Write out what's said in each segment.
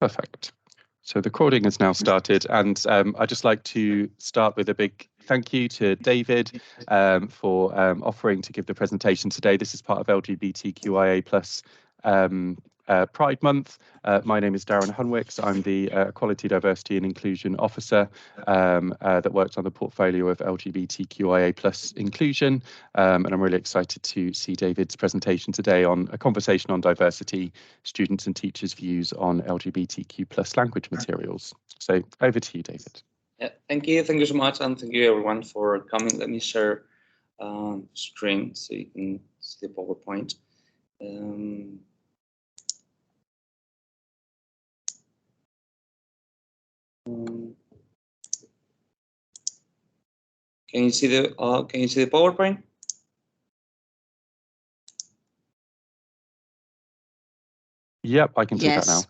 Perfect. So the recording has now started, and I'd just like to start with a big thank you to David for offering to give the presentation today. This is part of LGBTQIA+ Pride Month. My name is Darren Hunwicks. I'm the Equality, Diversity and Inclusion Officer that works on the portfolio of LGBTQIA+ inclusion. And I'm really excited to see David's presentation today on a conversation on diversity, students and teachers' views on LGBTQ+ language materials. So over to you, David. Yeah, thank you so much, and thank you everyone for coming. Let me share screen so you can see the PowerPoint. Can you see the PowerPoint? Yep, I can see that now.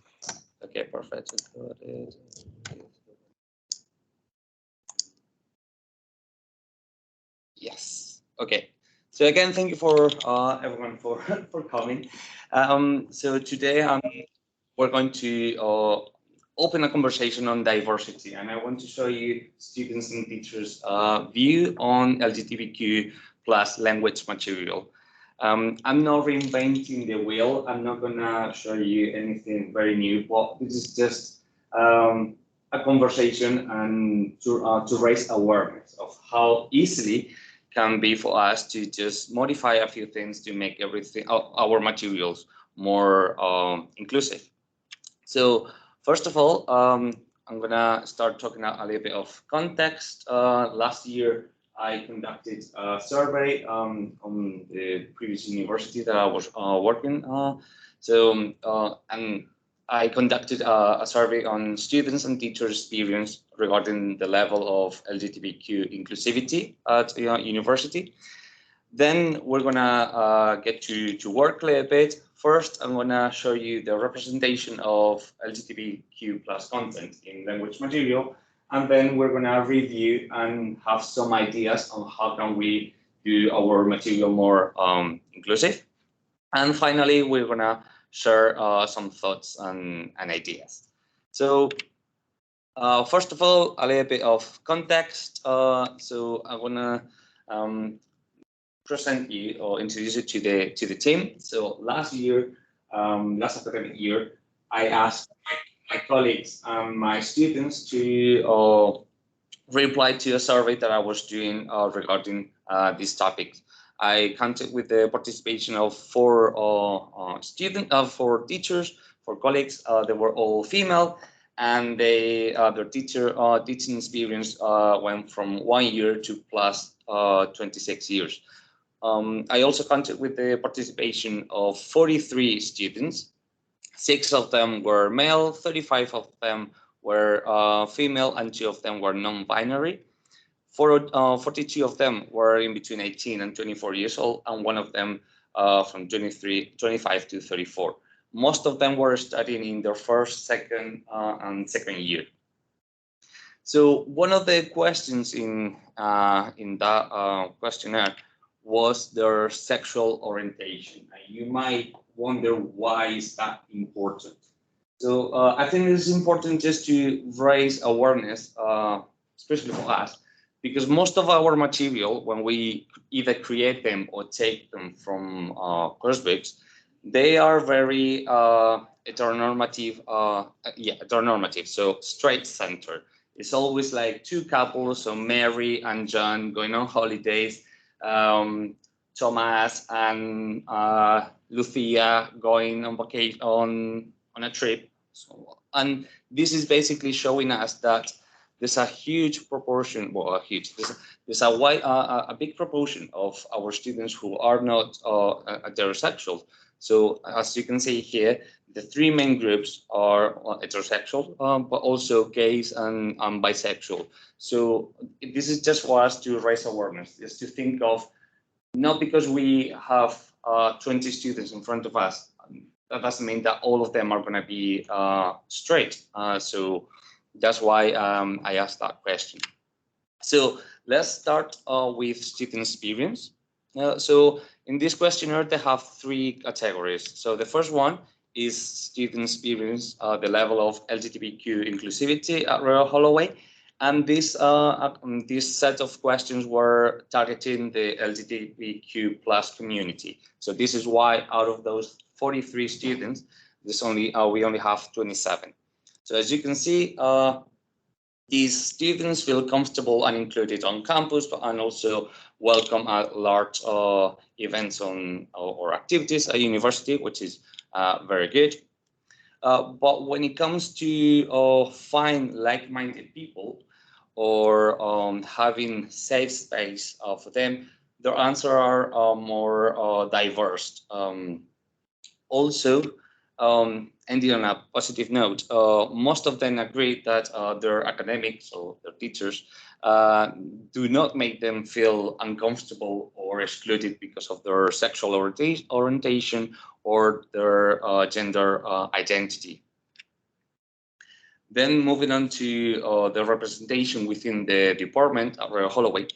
Okay, perfect. Yes. Okay. So again, thank you for everyone for coming. So today we're going to open a conversation on diversity, and I want to show you students and teachers' view on LGBTQ+ language material. I'm not reinventing the wheel. I'm not gonna show you anything very new, but this is just a conversation and to raise awareness of how easily can be for us to just modify a few things to make everything, our materials, more inclusive. So first of all, I'm gonna start talking a little bit of context. Last year, I conducted a survey on the previous university that I was working on. And I conducted a survey on students and teachers' experience regarding the level of LGBTQ inclusivity at university. Then we're gonna get to work a little bit. First, I'm gonna show you the representation of LGBTQ+ content in language material, and then we're gonna review and have some ideas on how can we do our material more inclusive. And finally, we're gonna share some thoughts and ideas. So first of all, a little bit of context. So I wanna present you or introduce you to the team. So last year, last academic year, I asked my colleagues and my students to reply to a survey that I was doing regarding this topic. I counted with the participation of four teachers, four colleagues. They were all female, and their teaching experience went from 1 year to plus 26 years. I also counted with the participation of 43 students. 6 of them were male, 35 of them were female, and 2 of them were non-binary. 42 of them were in between 18 and 24 years old, and 1 of them from 25 to 34. Most of them were studying in their first, second, and second year. So one of the questions in that questionnaire was their sexual orientation. And you might wonder why is that important. So I think it is important just to raise awareness, especially for us, because most of our material, when we either create them or take them from course books, they are very heteronormative, heteronormative, so straight-centered. It's always like 2 couples, so Mary and John going on holidays, Thomas and Lucia going on vacation on a trip. So, and this is basically showing us that there's a huge proportion, well, there's a big proportion of our students who are not heterosexual. So as you can see here, the 3 main groups are heterosexual, but also gays and bisexual. So this is just for us to raise awareness, is to think of, not because we have 20 students in front of us, that doesn't mean that all of them are going to be straight. So that's why I asked that question. So let's start with student experience. So in this questionnaire, they have 3 categories. So the first one is students experience the level of LGBTQ inclusivity at Royal Holloway. And this set of questions were targeting the LGBTQ plus community. So this is why out of those 43 students, we only have 27. So as you can see, these students feel comfortable and included on campus, and also welcome at large events or activities at university, which is very good. But when it comes to find like-minded people or having safe space for them, their answers are more diverse. Also, ending on a positive note, most of them agree that their academics or their teachers do not make them feel uncomfortable or excluded because of their sexual orientation or their gender identity. Then moving on to the representation within the department at Royal Holloway.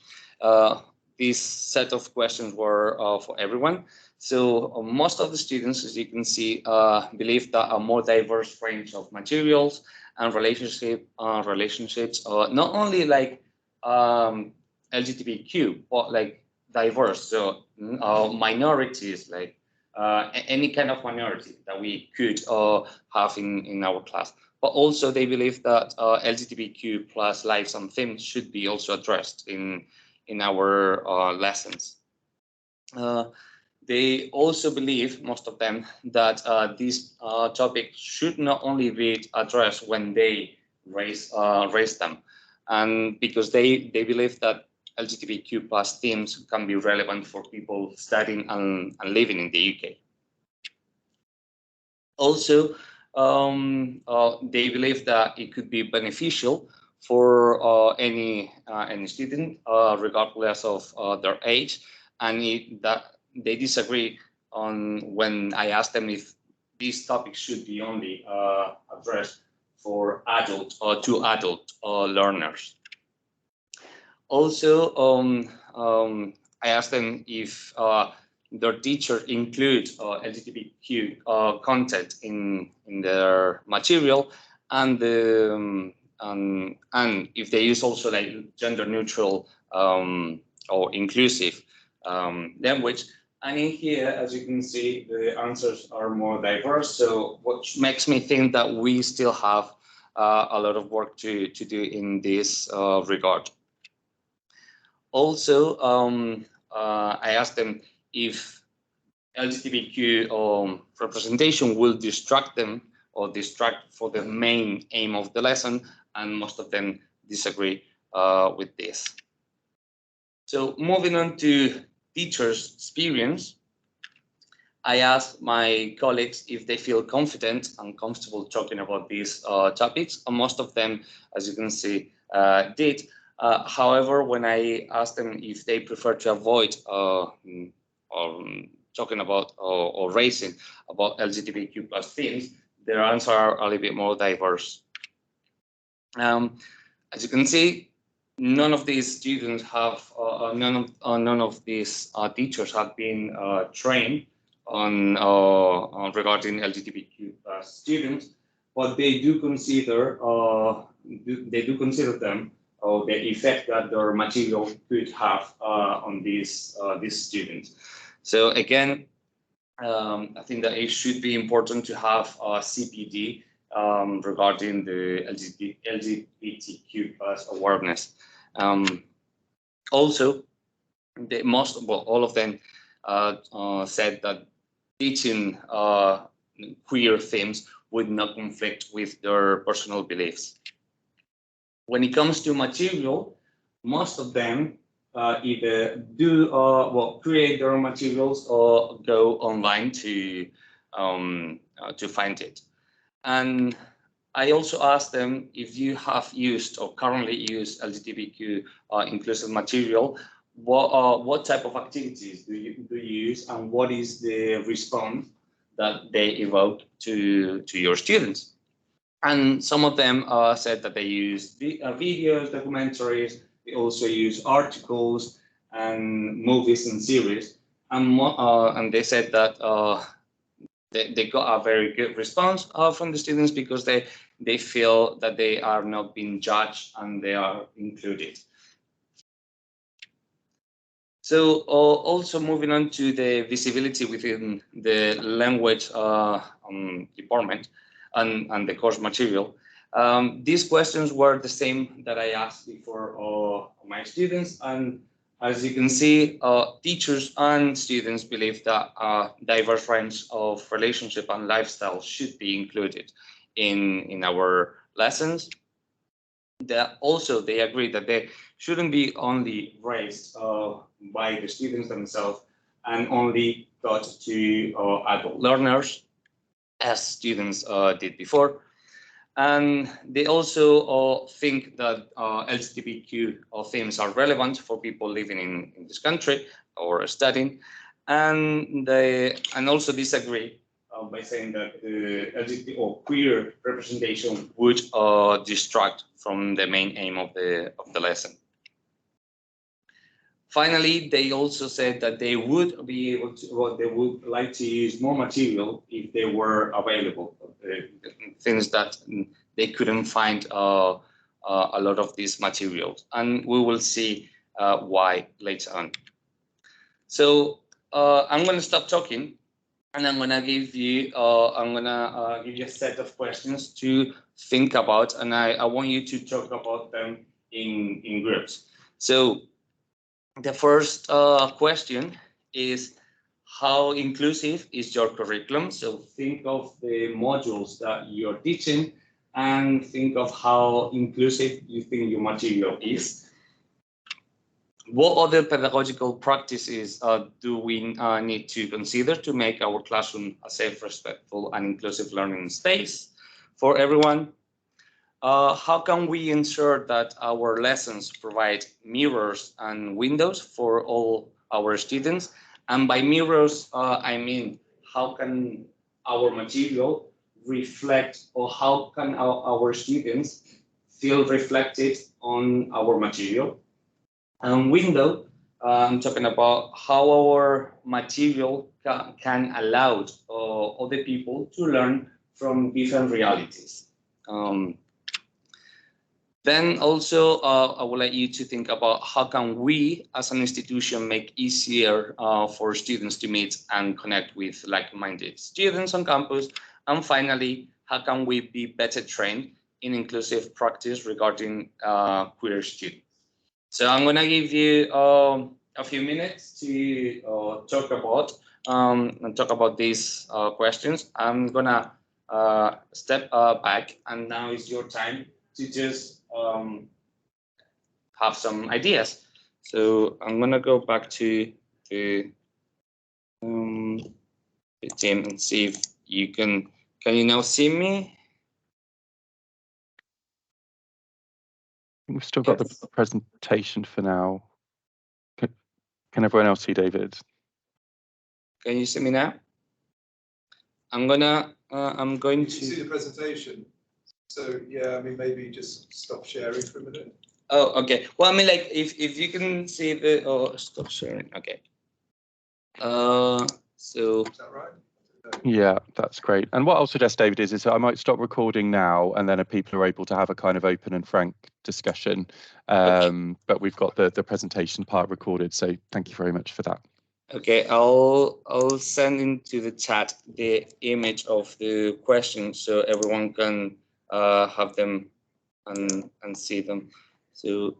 This set of questions were for everyone. So most of the students, as you can see, believe that a more diverse range of materials and relationships, not only like LGBTQ, but like diverse. So minorities, like any kind of minority that we could have in our class. But also they believe that LGBTQ plus lives and themes should be also addressed in our lessons. They also believe, most of them, that this topic should not only be addressed when they raise them, and because they believe that LGBTQ plus themes can be relevant for people studying and living in the UK. Also, they believe that it could be beneficial for any student, regardless of their age, and that they disagree on when I ask them if these topics should be only addressed for adult or to adult learners. Also, I asked them if their teacher include LGBTQ content in their material, and if they use also like gender neutral or inclusive language. And in here, as you can see, the answers are more diverse. So what makes me think that we still have a lot of work to do in this regard. Also, I asked them if LGBTQ representation will distract them or distract for the main aim of the lesson, and most of them disagree with this. So moving on to teachers' experience, I asked my colleagues if they feel confident and comfortable talking about these topics, and most of them, as you can see, did. However, when I asked them if they prefer to avoid talking about or raising about LGBTQ plus themes, their answers are a little bit more diverse. As you can see, none of these students have, none of these teachers have been trained on regarding LGBTQ students, but they do consider them the effect that their material could have on these students. So again, I think that it should be important to have CPD regarding the LGBTQ plus awareness. Also, all of them said that teaching queer themes would not conflict with their personal beliefs. When it comes to material, most of them either do create their own materials or go online to find it. And I also asked them if you have used or currently use LGBTQ inclusive material, what type of activities do you use, and what is the response that they evoke to your students? And some of them said that they use videos, documentaries. They also use articles and movies and series. And they said that they got a very good response from the students because they feel that they are not being judged and they are included. So also moving on to the visibility within the language department and the course material. These questions were the same that I asked before my students, and as you can see, teachers and students believe that a diverse range of relationship and lifestyle should be included in our lessons. Also, they agree that they shouldn't be only raised by the students themselves and only taught to adult learners, as students did before. And they also think that LGBTQ themes are relevant for people living in this country or studying, and they also disagree by saying that the LGBT or queer representation would distract from the main aim of the lesson. Finally, they also said that they would be able to, well, they would like to use more material if they were available, things that they couldn't find a lot of these materials, and we will see why later on. So I'm going to stop talking, and I'm going to give you a set of questions to think about, and I want you to talk about them in groups. So the first question is, how inclusive is your curriculum? So think of the modules that you're teaching and think of how inclusive you think your material is. What other pedagogical practices do we need to consider to make our classroom a safe, respectful, and inclusive learning space for everyone? How can we ensure that our lessons provide mirrors and windows for all our students? And by mirrors, I mean, how can our material reflect, or how can our students feel reflected on our material? And window, I'm talking about how our material can allow other people to learn from different realities. Then also, I would like you to think about how can we as an institution make easier for students to meet and connect with like-minded students on campus. And finally, how can we be better trained in inclusive practice regarding queer students? So I'm going to give you a few minutes to talk about these questions. I'm going to step back, and now is your time to just have some ideas. So I'm gonna go back to the team and see if you can you now see me? We've still got the presentation for now. Can everyone else see David? Can you see me now? I'm going to see the presentation. So yeah, I mean, maybe just stop sharing for a minute. Oh, okay. Well, I mean, like if you can see the stop sharing. Okay. So is that right? Yeah, that's great. And what I'll suggest, David, is I might stop recording now, and then if people are able to have a kind of open and frank discussion. Okay. But we've got the presentation part recorded, so thank you very much for that. Okay, I'll send into the chat the image of the questions so everyone can have them and see them. So